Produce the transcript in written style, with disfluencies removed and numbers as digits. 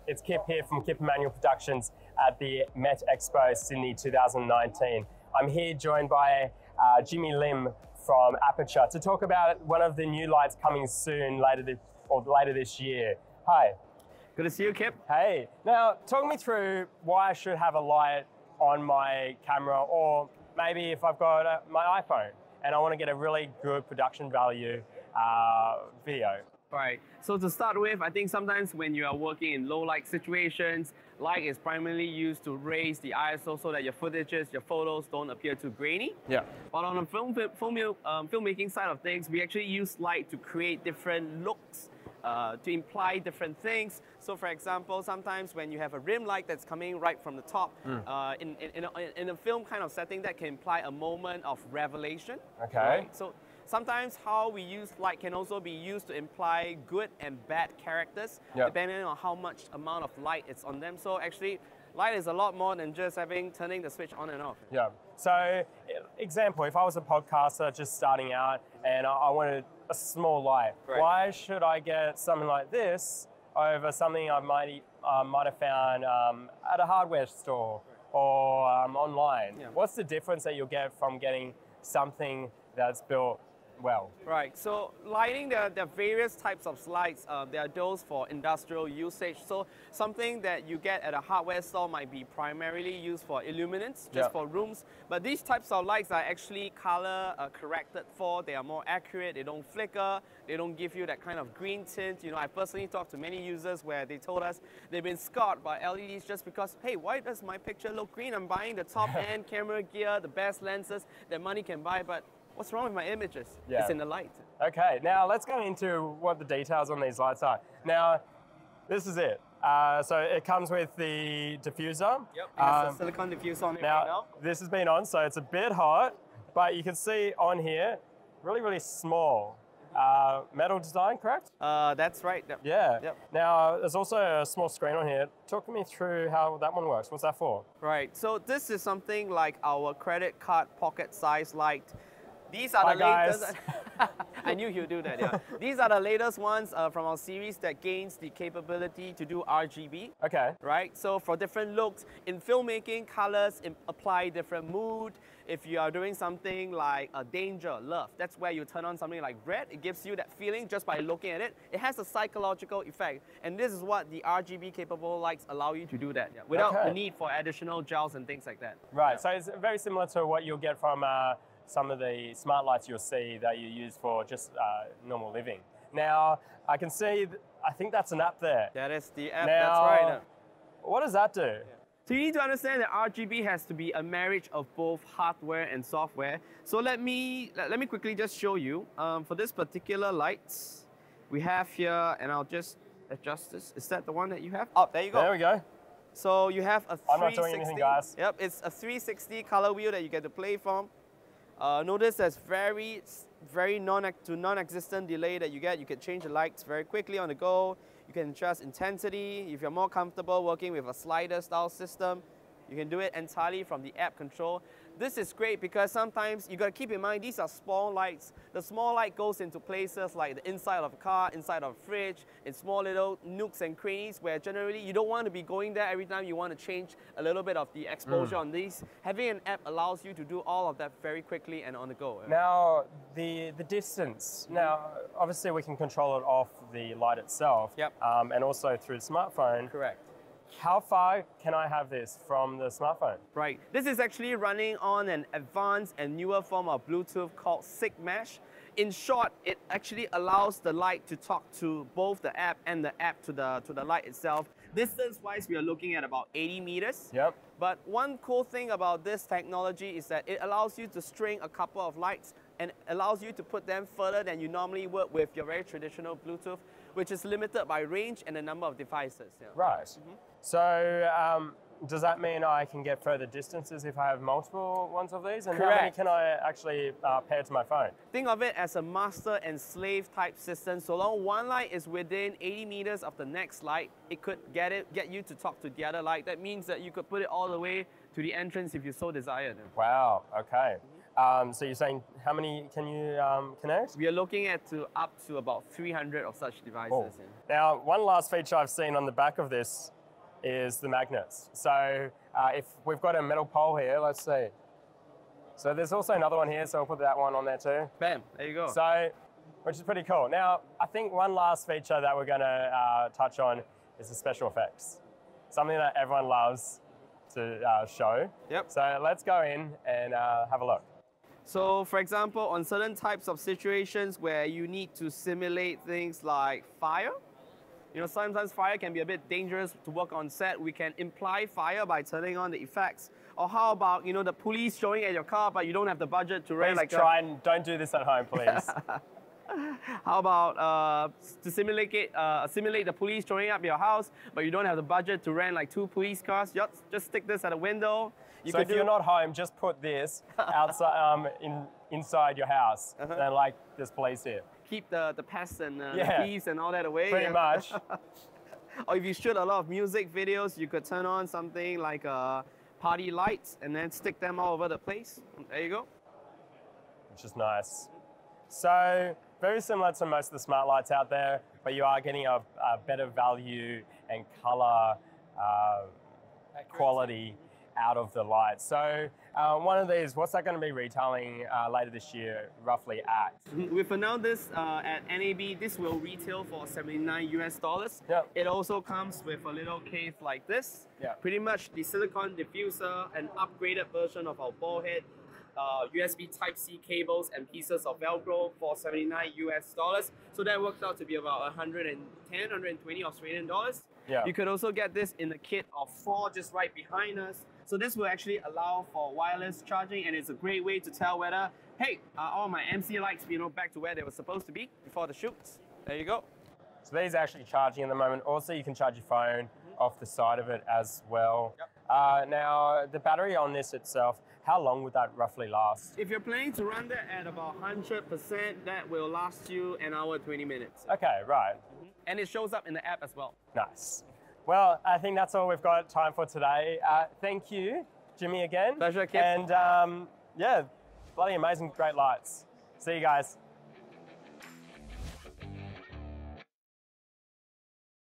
It's Kip here from Kip Emmanuel Productions at the Met Expo Sydney 2019. I'm here joined by Jimmy Lim from Aputure to talk about one of the new lights coming soon later this year. Hi. Good to see you, Kip. Hey. Now, talk me through why I should have a light on my camera, or maybe if I've got my iPhone and I want to get a really good production value video. Right. So to start with, I think sometimes when you are working in low light situations, light is primarily used to raise the ISO so that your footages, your photos don't appear too grainy. Yeah. But on the filmmaking side of things, we actually use light to create different looks, to imply different things. So for example, sometimes when you have a rim light that's coming right from the top, in a film kind of setting, that can imply a moment of revelation. Okay. Right? So sometimes how we use light can also be used to imply good and bad characters, depending on how much amount of light is on them. So actually, light is a lot more than just turning the switch on and off. Yeah. So, example, if I was a podcaster just starting out and I wanted a small light, why should I get something like this over something I might have found at a hardware store or online? Yeah. What's the difference that you'll get from getting something that's built well? Right, so lighting, there are various types of lights. There are those for industrial usage. So something that you get at a hardware store might be primarily used for illuminance, just for rooms. But these types of lights are actually color corrected for. They are more accurate, they don't flicker, they don't give you that kind of green tint. You know, I personally talked to many users where they told us they've been scarred by LEDs just because, hey, why does my picture look green? I'm buying the top-end camera gear, the best lenses that money can buy, but what's wrong with my images? Yeah. It's in the light. Okay, now let's go into what the details on these lights are. Now, this is it. So it comes with the diffuser. Yep, it has a silicone diffuser on it right now. This has been on, so it's a bit hot, but you can see on here, really, really small. Metal design, correct? That's right. Yep. Yeah. Yep. Now, there's also a small screen on here. Talk me through how that one works. What's that for? Right, so this is something like our credit card pocket size light. These are the latest. I knew you'd do that, yeah. These are the latest ones from our series that gains the capability to do RGB. Okay. Right? So for different looks, in filmmaking, colors apply different mood. If you are doing something like danger, love, that's where you turn on something like red. It gives you that feeling just by looking at it. It has a psychological effect. And this is what the RGB capable lights allow you to do that, without the need for additional gels and things like that. Right, so it's very similar to what you'll get from some of the smart lights you'll see that you use for just normal living. Now, I can see, I think that's an app there. That is the app, that's right. What does that do? Yeah. So you need to understand that RGB has to be a marriage of both hardware and software. So let me quickly just show you. For this particular lights, we have here, and I'll just adjust this. Is that the one that you have? Oh, there you go. There we go. So you have a 360. I'm not doing anything, guys. Yep, it's a 360 color wheel that you get to play from. Notice there's very non-existent delay that you get. You can change the lights very quickly on the go. You can adjust intensity. If you're more comfortable working with a slider style system, you can do it entirely from the app control. This is great because sometimes you got to keep in mind these are small lights. The small light goes into places like the inside of a car, inside of a fridge, in small little nooks and crannies where generally you don't want to be going there every time you want to change a little bit of the exposure on these. Having an app allows you to do all of that very quickly and on the go. Now, the distance. Now, obviously we can control it off the light itself. Yep. And also through the smartphone. Correct. How far can I have this from the smartphone? Right. This is actually running on an advanced and newer form of Bluetooth called SIG-Mesh. In short, it actually allows the light to talk to both the app and the app to the light itself. Distance-wise, we are looking at about 80 meters. Yep. But one cool thing about this technology is that it allows you to string a couple of lights and allows you to put them further than you normally would with your very traditional Bluetooth, which is limited by range and the number of devices. Yeah. Right. So does that mean I can get further distances if I have multiple ones of these? And Correct. How many can I actually pair to my phone? Think of it as a master and slave type system. So long one light is within 80 meters of the next light, it could get you to talk to the other light. That means that you could put it all the way to the entrance if you so desired. Wow, okay. So you're saying how many can you connect? We are looking at up to about 300 of such devices. Oh. Now, one last feature I've seen on the back of this is the magnets. So if we've got a metal pole here, let's see. So there's also another one here, so we'll put that one on there too. Bam, there you go. So, which is pretty cool. Now, I think one last feature that we're gonna touch on is the special effects. Something that everyone loves to show. Yep. So let's go in and have a look. So for example, on certain types of situations where you need to simulate things like fire, you know, sometimes fire can be a bit dangerous to work on set. We can imply fire by turning on the effects. Or how about, you know, the police showing at your car, but you don't have the budget to rent like try and don't do this at home, please. How about to simulate the police showing up your house, but you don't have the budget to rent like 2 police cars? Just stick this at a window. So if you're not home, just put this outside inside your house. Then like there's police here. Keep the pests and the thieves and all that away. Pretty much. Or if you shoot a lot of music videos, you could turn on something like party lights and then stick them all over the place. There you go. Which is nice. So very similar to most of the smart lights out there, but you are getting a better value and color quality out of the light. So one of these, what's that going to be retailing later this year, roughly at? We've announced this at NAB. This will retail for $79 US. Yep. It also comes with a little case like this. Yep. Pretty much the silicon diffuser, an upgraded version of our ball head, USB Type-C cables and pieces of Velcro for $79 US. So that works out to be about 110, 120 Australian dollars. Yeah. You could also get this in a kit of 4 just right behind us. So this will actually allow for wireless charging, and it's a great way to tell whether, hey, are all my MC lights, you know, back to where they were supposed to be before the shoots. There you go. So these are actually charging at the moment. Also, you can charge your phone off the side of it as well. Yep. Now, the battery on this itself, how long would that roughly last? If you're planning to run that at about 100%, that will last you an hour, 20 minutes. Okay, right. And it shows up in the app as well. Nice. Well, I think that's all we've got time for today. Thank you, Jimmy, again. Pleasure, Kip. And yeah, bloody amazing, great lights. See you guys.